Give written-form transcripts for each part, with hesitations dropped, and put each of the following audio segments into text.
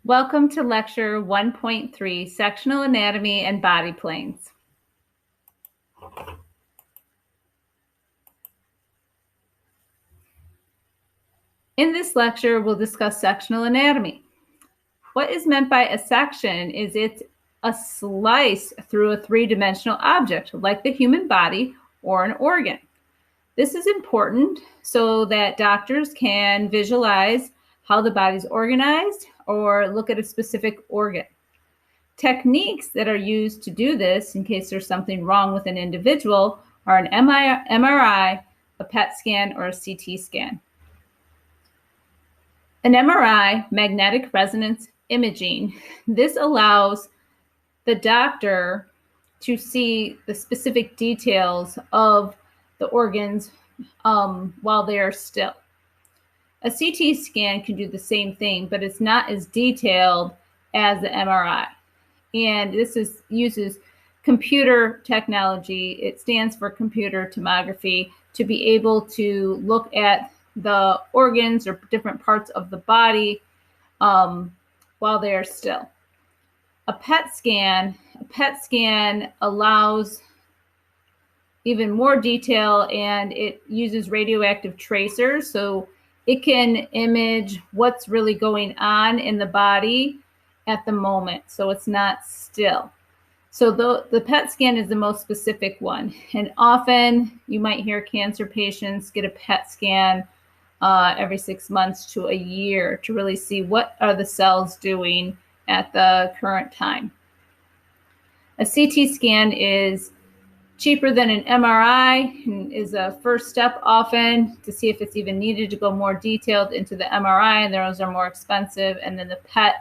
Welcome to Lecture 1.3, Sectional Anatomy and Body Planes. In this lecture, we'll discuss sectional anatomy. What is meant by a section is it's a slice through a three-dimensional object, like the human body or an organ. This is important so that doctors can visualize how the body's organized or look at a specific organ. Techniques that are used to do this, in case there's something wrong with an individual, are an MRI, a PET scan, or a CT scan. An MRI, magnetic resonance imaging, this allows the doctor to see the specific details of the organs while they are still. A CT scan can do the same thing, but it's not as detailed as the MRI. And this uses computer technology. It stands for computer tomography, to be able to look at the organs or different parts of the body while they are still. A PET scan allows even more detail, and it uses radioactive tracers, so it can image what's really going on in the body at the moment, so it's not still. So the PET scan is the most specific one, and often you might hear cancer patients get a PET scan every 6 months to a year to really see what are the cells doing at the current time. A CT scan is cheaper than an MRI and is a first step often to see if it's even needed to go more detailed into the MRI, and those are more expensive, and then the PET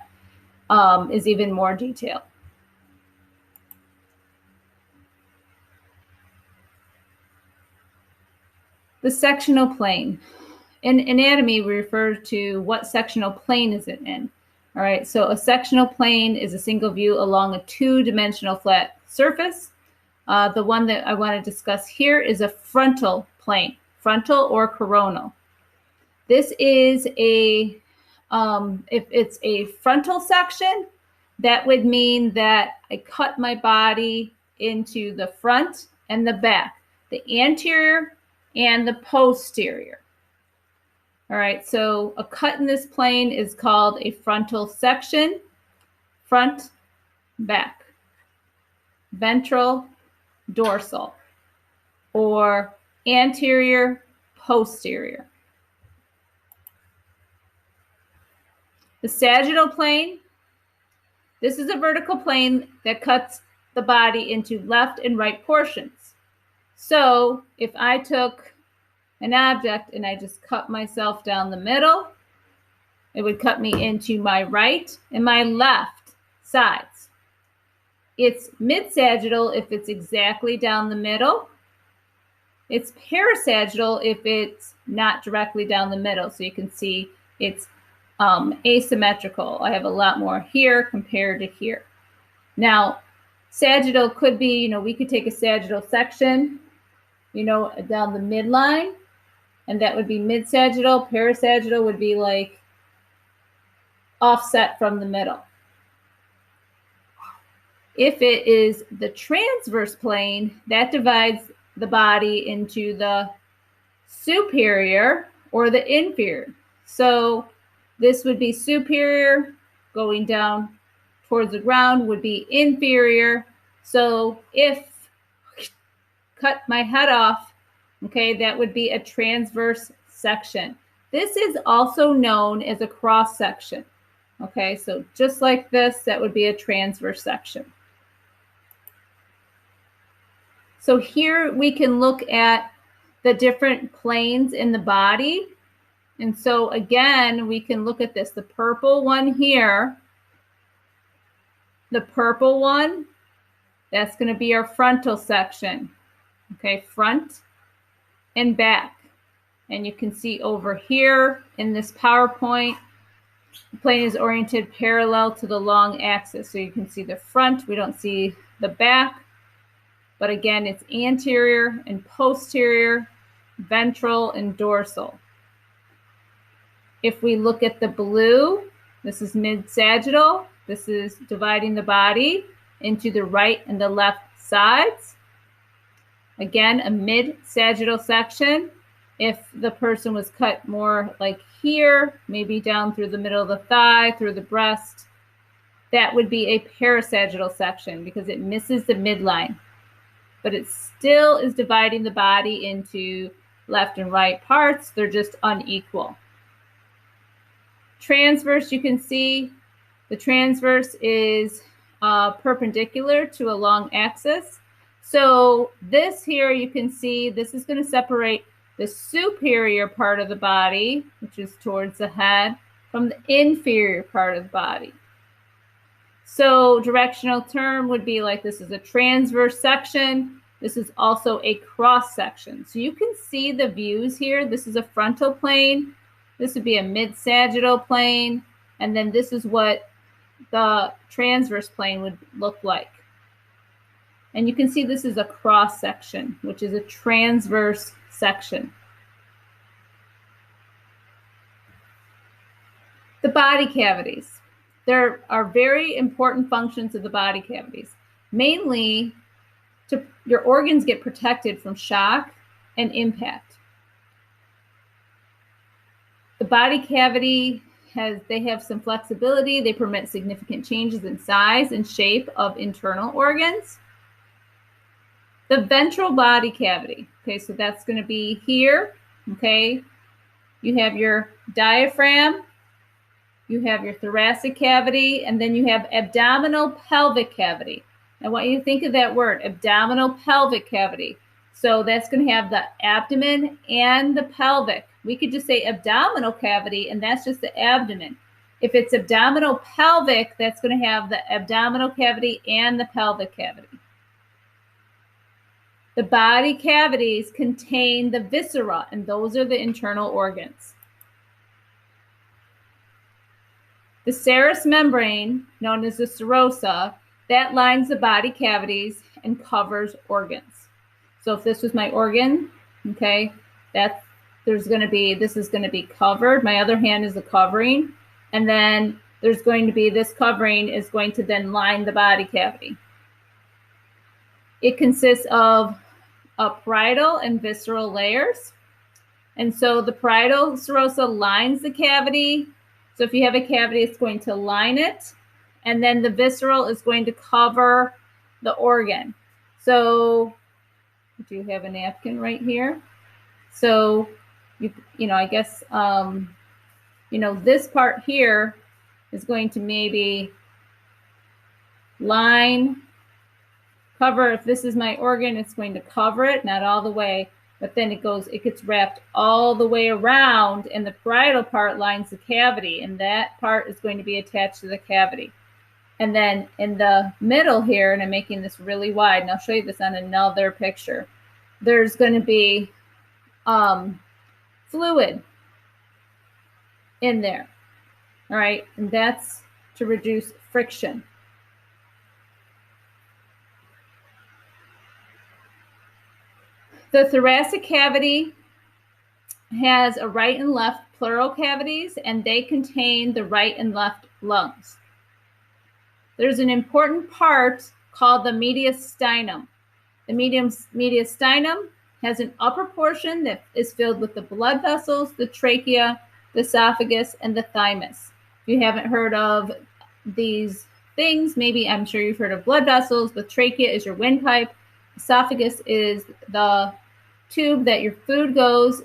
is even more detailed. The sectional plane. In anatomy, we refer to what sectional plane is it in. All right, so a sectional plane is a single view along a two-dimensional flat surface. The one that I want to discuss here is a frontal plane, frontal or coronal. This is if it's a frontal section, that would mean that I cut my body into the front and the back, the anterior and the posterior. All right, so a cut in this plane is called a frontal section, front, back, ventral, dorsal, or anterior, posterior. The sagittal plane, this is a vertical plane that cuts the body into left and right portions. So if I took an object and I just cut myself down the middle, it would cut me into my right and my left sides. It's mid-sagittal if it's exactly down the middle. It's parasagittal if it's not directly down the middle. So you can see it's asymmetrical. I have a lot more here compared to here. Now, sagittal could be, we could take a sagittal section, down the midline, and that would be mid-sagittal. Parasagittal would be like offset from the middle. If it is the transverse plane, that divides the body into the superior or the inferior. So this would be superior, going down towards the ground would be inferior. So if cut my head off, okay, that would be a transverse section. This is also known as a cross section. Okay, so just like this, that would be a transverse section. So here we can look at the different planes in the body. And so again, we can look at this. The purple one here, the purple one, that's going to be our frontal section. Okay, front and back. And you can see over here in this PowerPoint, the plane is oriented parallel to the long axis. So you can see the front, we don't see the back. But again, it's anterior and posterior, ventral and dorsal. If we look at the blue, This is mid-sagittal. This is dividing the body into the right and the left sides. Again, a mid-sagittal section. If the person was cut more like here, maybe down through the middle of the thigh, through the breast, that would be a parasagittal section because it misses the midline. But it still is dividing the body into left and right parts. They're just unequal. Transverse, you can see the transverse is perpendicular to a long axis. So this here, you can see this is going to separate the superior part of the body, which is towards the head, from the inferior part of the body. So directional term would be like this is a transverse section. This is also a cross section. So you can see the views here. This is a frontal plane. This would be a mid-sagittal plane. And then this is what the transverse plane would look like. And you can see this is a cross section, which is a transverse section. The body cavities. There are very important functions of the body cavities. Mainly, your organs get protected from shock and impact. The body cavity they have some flexibility. They permit significant changes in size and shape of internal organs. The ventral body cavity. Okay, so that's going to be here. Okay, you have your diaphragm, you have your thoracic cavity, and then you have abdominal pelvic cavity. I want you to think of that word, abdominal pelvic cavity. So that's going to have the abdomen and the pelvic. We could just say abdominal cavity, and that's just the abdomen. If it's abdominal pelvic, that's going to have the abdominal cavity and the pelvic cavity. The body cavities contain the viscera, and those are the internal organs. The serous membrane, known as the serosa, that lines the body cavities and covers organs. So if this was my organ, okay, this is going to be covered. My other hand is the covering. And then there's going to be, this covering is going to then line the body cavity. It consists of parietal and visceral layers. And so the parietal serosa lines the cavity. So if you have a cavity, it's going to line it. And then the visceral is going to cover the organ. So do you have a napkin right here? So, I guess, this part here is going to maybe line, cover. If this is my organ, it's going to cover it, not all the way, but then it gets wrapped all the way around, and the parietal part lines the cavity, and that part is going to be attached to the cavity. And then in the middle here, and I'm making this really wide, and I'll show you this on another picture, there's going to be fluid in there. All right, and that's to reduce friction. The thoracic cavity has a right and left pleural cavities, and they contain the right and left lungs. There's an important part called the mediastinum. The mediastinum has an upper portion that is filled with the blood vessels, the trachea, the esophagus, and the thymus. If you haven't heard of these things, maybe I'm sure you've heard of blood vessels. The trachea is your windpipe. Esophagus is the tube that your food goes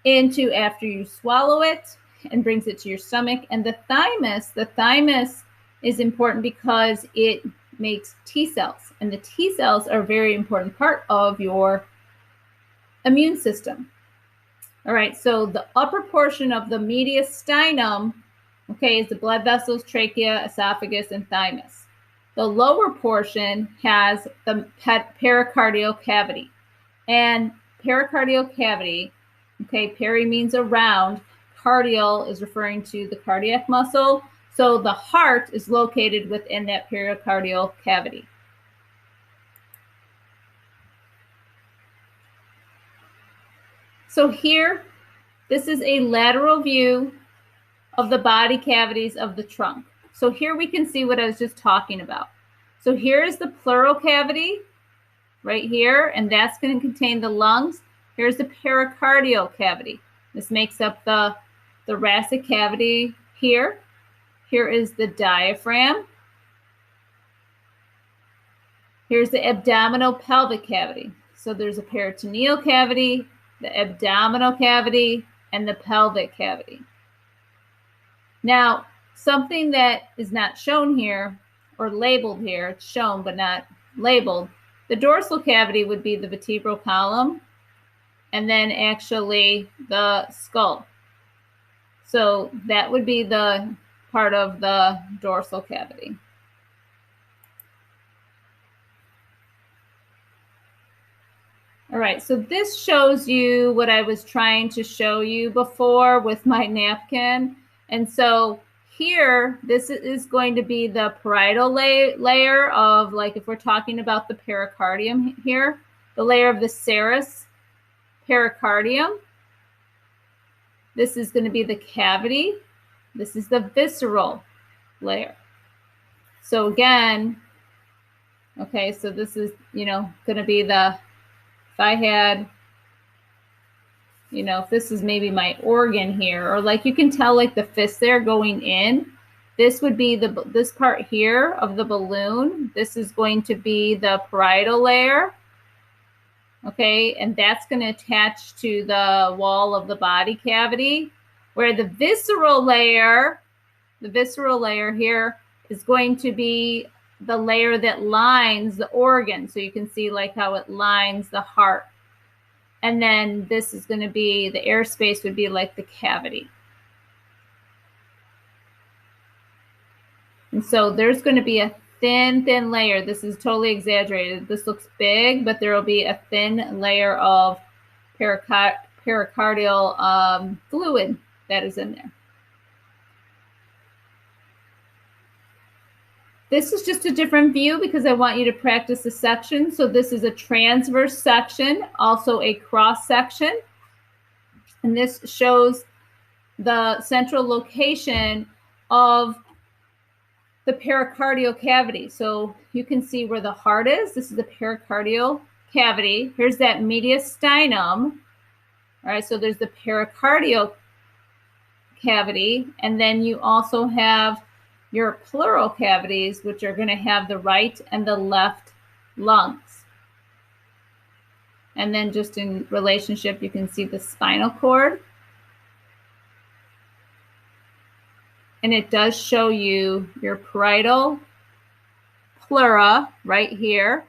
into after you swallow it and brings it to your stomach. And the thymus is important because it makes T cells. And the T cells are a very important part of your immune system. All right, so the upper portion of the mediastinum, okay, is the blood vessels, trachea, esophagus, and thymus. The lower portion has the pericardial cavity. And pericardial cavity, okay, peri means around, cardial is referring to the cardiac muscle. So the heart is located within that pericardial cavity. So here, this is a lateral view of the body cavities of the trunk. So here we can see what I was just talking about. So here's the pleural cavity right here, and that's going to contain the lungs. Here's the pericardial cavity. This makes up the thoracic cavity here. Here is the diaphragm. Here's the abdominal pelvic cavity. So there's a peritoneal cavity, the abdominal cavity, and the pelvic cavity. Now, something that is not shown here or labeled here, it's shown but not labeled, the dorsal cavity would be the vertebral column, and then actually the skull. So that would be the part of the dorsal cavity. All right, so this shows you what I was trying to show you before with my napkin. And so here, this is going to be the parietal layer of, like, if we're talking about the pericardium here, the layer of the serous pericardium. This is going to be the cavity. This is the visceral layer. So again, okay, so this is, going to be the, if I had, if this is maybe my organ here, or like you can tell like the fist there going in, this would be this part here of the balloon. This is going to be the parietal layer. Okay, and that's going to attach to the wall of the body cavity, where the visceral layer here is going to be the layer that lines the organ. So you can see like how it lines the heart. And then this is going to be, the airspace would be like the cavity. And so there's going to be a thin layer. This is totally exaggerated. This looks big, but there will be a thin layer of pericardial fluid that is in there. This is just a different view because I want you to practice the section. So this is a transverse section, also a cross section. And this shows the central location of the pericardial cavity. So you can see where the heart is. This is the pericardial cavity. Here's that mediastinum. All right, so there's the pericardial cavity. And then you also have your pleural cavities, which are going to have the right and the left lungs. And then just in relationship, you can see the spinal cord. And it does show you your parietal pleura right here.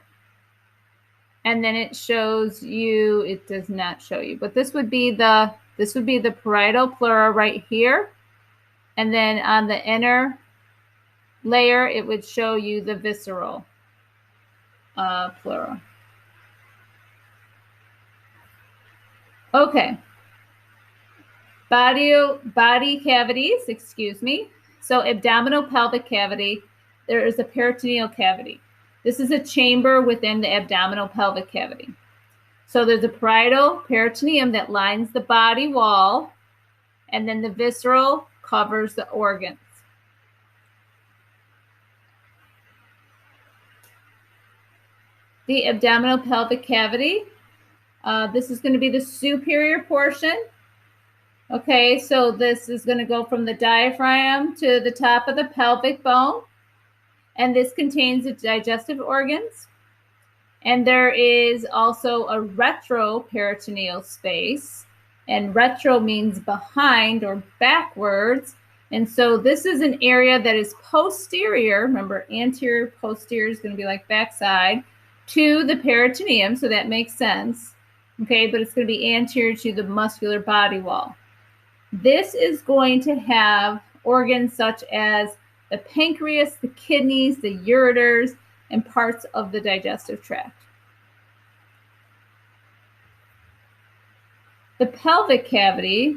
And then it shows you, it does not show you, but this would be the parietal pleura right here. And then on the inner layer, it would show you the visceral pleura. Okay. Body cavities, excuse me. So abdominal pelvic cavity, there is a peritoneal cavity. This is a chamber within the abdominal pelvic cavity. So there's a parietal peritoneum that lines the body wall, and then the visceral covers the organs. The abdominal pelvic cavity, this is going to be the superior portion. Okay, so this is going to go from the diaphragm to the top of the pelvic bone. And this contains the digestive organs. And there is also a retroperitoneal space. And retro means behind or backwards. And so this is an area that is posterior. Remember, anterior, posterior is going to be like backside to the peritoneum. So that makes sense. Okay, but it's going to be anterior to the muscular body wall. This is going to have organs such as the pancreas, the kidneys, the ureters, and parts of the digestive tract. The pelvic cavity,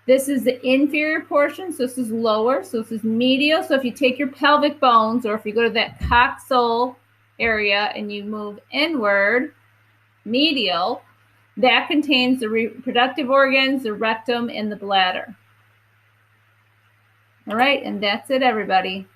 this is the inferior portion, so this is lower, so this is medial. So if you take your pelvic bones, or if you go to that coxal area and you move inward, medial, that contains the reproductive organs, the rectum, and the bladder. All right, and that's it, everybody.